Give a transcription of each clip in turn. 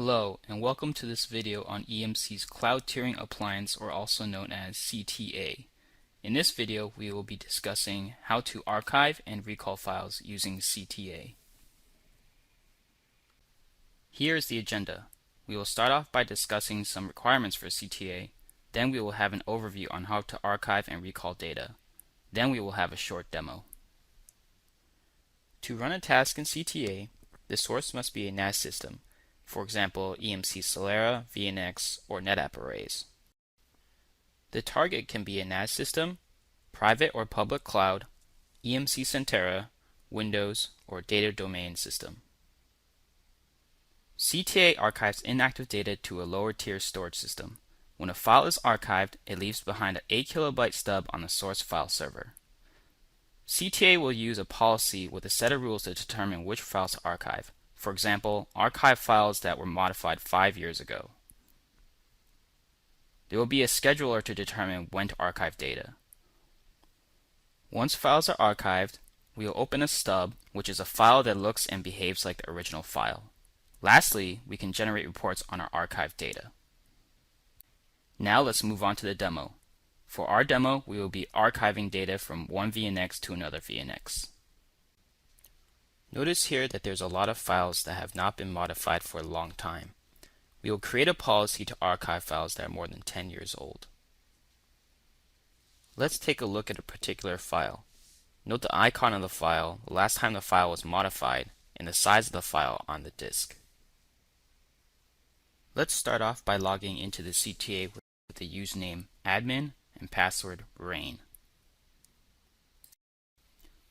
Hello and welcome to this video on EMC's Cloud Tiering Appliance, or also known as CTA. In this video we will be discussing how to archive and recall files using CTA. Here is the agenda. We will start off by discussing some requirements for CTA, then we will have an overview on how to archive and recall data. Then we will have a short demo. To run a task in CTA, the source must be a NAS system. For example, EMC Solera, VNX, or NetApp arrays. The target can be a NAS system, private or public cloud, EMC Centera, Windows, or data domain system. CTA archives inactive data to a lower tier storage system. When a file is archived, it leaves behind an 8 KB stub on the source file server. CTA will use a policy with a set of rules to determine which files to archive. For example, archive files that were modified 5 years ago. There will be a scheduler to determine when to archive data. Once files are archived, we will open a stub, which is a file that looks and behaves like the original file. Lastly, we can generate reports on our archived data. Now let's move on to the demo. For our demo, we will be archiving data from one VNX to another VNX. Notice here that there's a lot of files that have not been modified for a long time. We will create a policy to archive files that are more than 10 years old. Let's take a look at a particular file. Note the icon of the file, the last time the file was modified, and the size of the file on the disk. Let's start off by logging into the CTA with the username admin and password rain.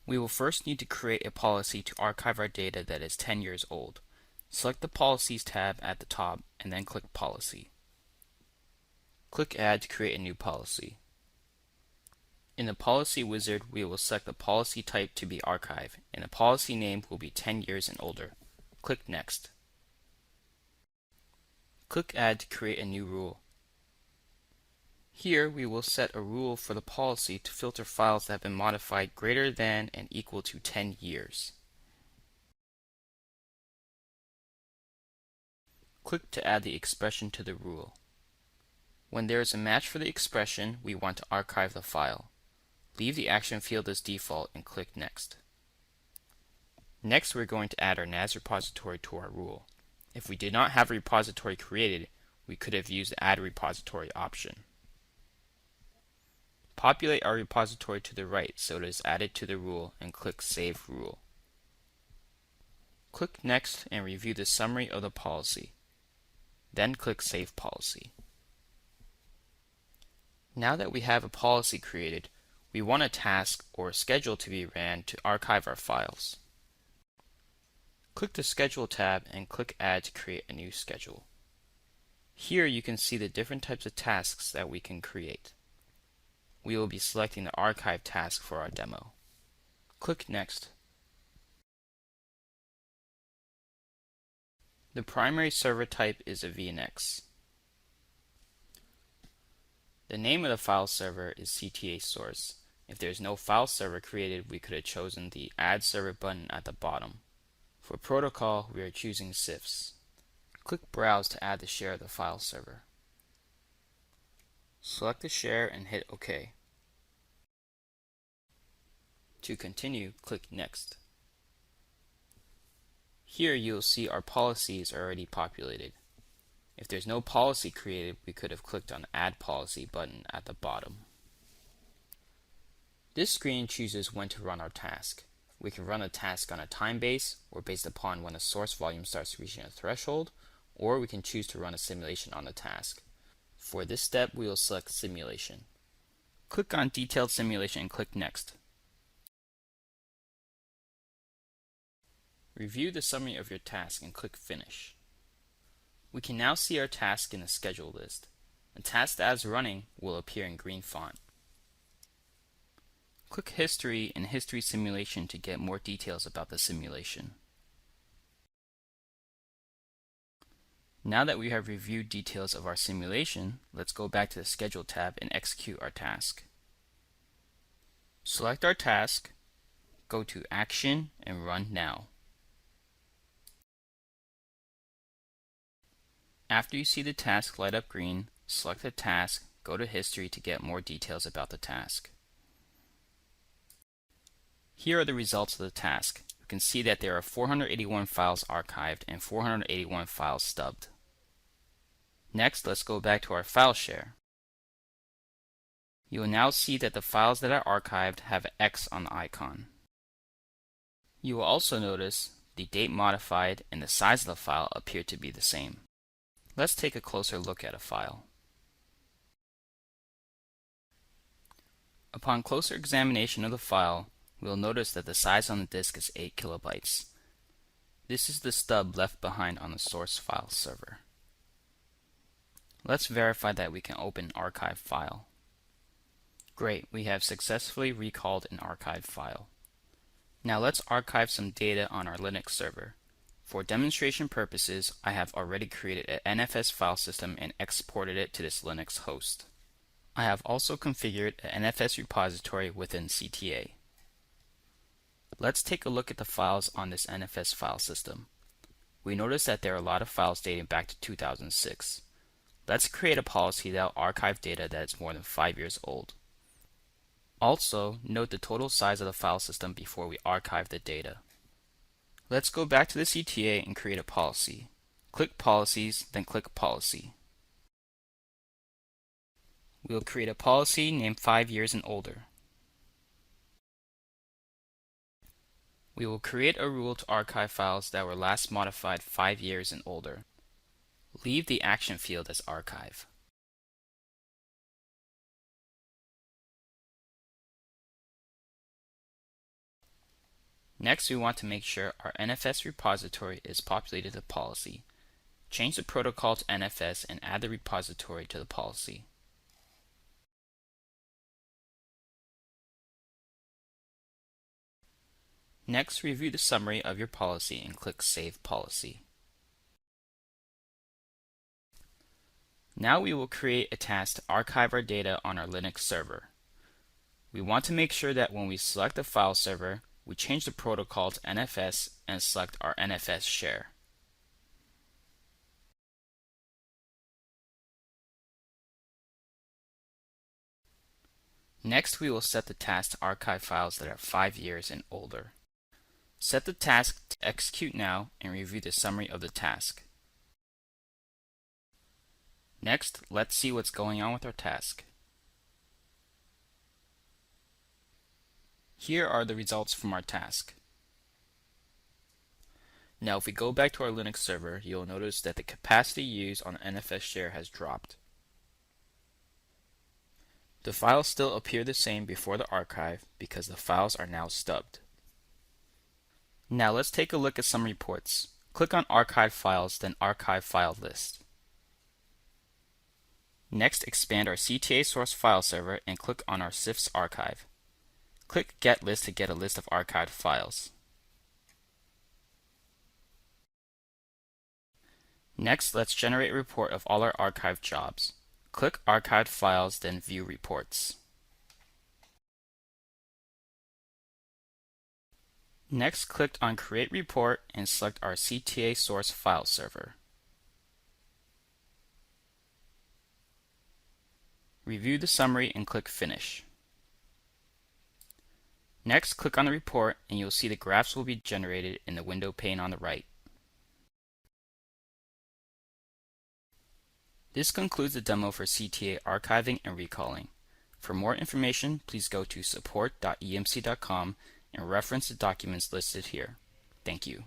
We will first need to create a policy to archive our data that is 10 years old. Select the Policies tab at the top and then click Policy. Click Add to create a new policy. In the Policy Wizard, we will select the policy type to be archived, and the policy name will be 10 years and older. Click Next. Click Add to create a new rule. Here we will set a rule for the policy to filter files that have been modified greater than and equal to 10 years. Click to add the expression to the rule. When there is a match for the expression, we want to archive the file. Leave the action field as default and click Next. Next, we're going to add our NAS repository to our rule. If we did not have a repository created, we could have used the Add Repository option. Populate our repository to the right so it is added to the rule and click Save Rule. Click Next and review the summary of the policy. Then click Save Policy. Now that we have a policy created, we want a task or a schedule to be ran to archive our files. Click the Schedule tab and click Add to create a new schedule. Here you can see the different types of tasks that we can create. We will be selecting the archive task for our demo. Click Next. The primary server type is a VNX. The name of the file server is CTA source. If there is no file server created, we could have chosen the Add Server button at the bottom. For protocol, we are choosing CIFS. Click Browse to add the share of the file server. Select the share and hit OK. To continue, click Next. Here you will see our policies are already populated. If there's no policy created, we could have clicked on the Add Policy button at the bottom. This screen chooses when to run our task. We can run a task on a time base, or based upon when the source volume starts reaching a threshold, or we can choose to run a simulation on the task. For this step, we will select Simulation. Click on Detailed Simulation and click Next. Review the summary of your task and click Finish. We can now see our task in the schedule list. The task that is running will appear in green font. Click History and History Simulation to get more details about the simulation. Now that we have reviewed details of our simulation, let's go back to the Schedule tab and execute our task. Select our task, go to Action and Run Now. After you see the task light up green, select the task, go to History to get more details about the task. Here are the results of the task. You can see that there are 481 files archived and 481 files stubbed. Next, let's go back to our file share. You will now see that the files that are archived have an X on the icon. You will also notice the date modified and the size of the file appear to be the same. Let's take a closer look at a file. Upon closer examination of the file, we will notice that the size on the disk is 8 kilobytes. This is the stub left behind on the source file server. Let's verify that we can open an archive file. Great, we have successfully recalled an archive file. Now let's archive some data on our Linux server. For demonstration purposes, I have already created an NFS file system and exported it to this Linux host. I have also configured an NFS repository within CTA. Let's take a look at the files on this NFS file system. We notice that there are a lot of files dating back to 2006. Let's create a policy that will archive data that is more than 5 years old. Also, note the total size of the file system before we archive the data. Let's go back to the CTA and create a policy. Click Policies, then click Policy. We will create a policy named 5 years and older. We will create a rule to archive files that were last modified 5 years and older. Leave the action field as archive. Next, we want to make sure our NFS repository is populated to policy. Change the protocol to NFS and add the repository to the policy. Next, review the summary of your policy and click Save Policy. Now we will create a task to archive our data on our Linux server. We want to make sure that when we select the file server, we change the protocol to NFS and select our NFS share. Next, we will set the task to archive files that are 5 years and older. Set the task to execute now and review the summary of the task. Next, let's see what's going on with our task. Here are the results from our task. Now if we go back to our Linux server, you'll notice that the capacity used on the NFS share has dropped. The files still appear the same before the archive because the files are now stubbed. Now let's take a look at some reports. Click on Archive Files, then Archive File List. Next, expand our CTA source file server and click on our CIFS archive. Click Get List to get a list of archived files. Next, let's generate a report of all our archived jobs. Click Archived Files, then View Reports. Next, click on Create Report and select our CTA source file server. Review the summary and click Finish. Next, click on the report and you'll see the graphs will be generated in the window pane on the right. This concludes the demo for CTA archiving and recalling. For more information, please go to support.emc.com and reference the documents listed here. Thank you.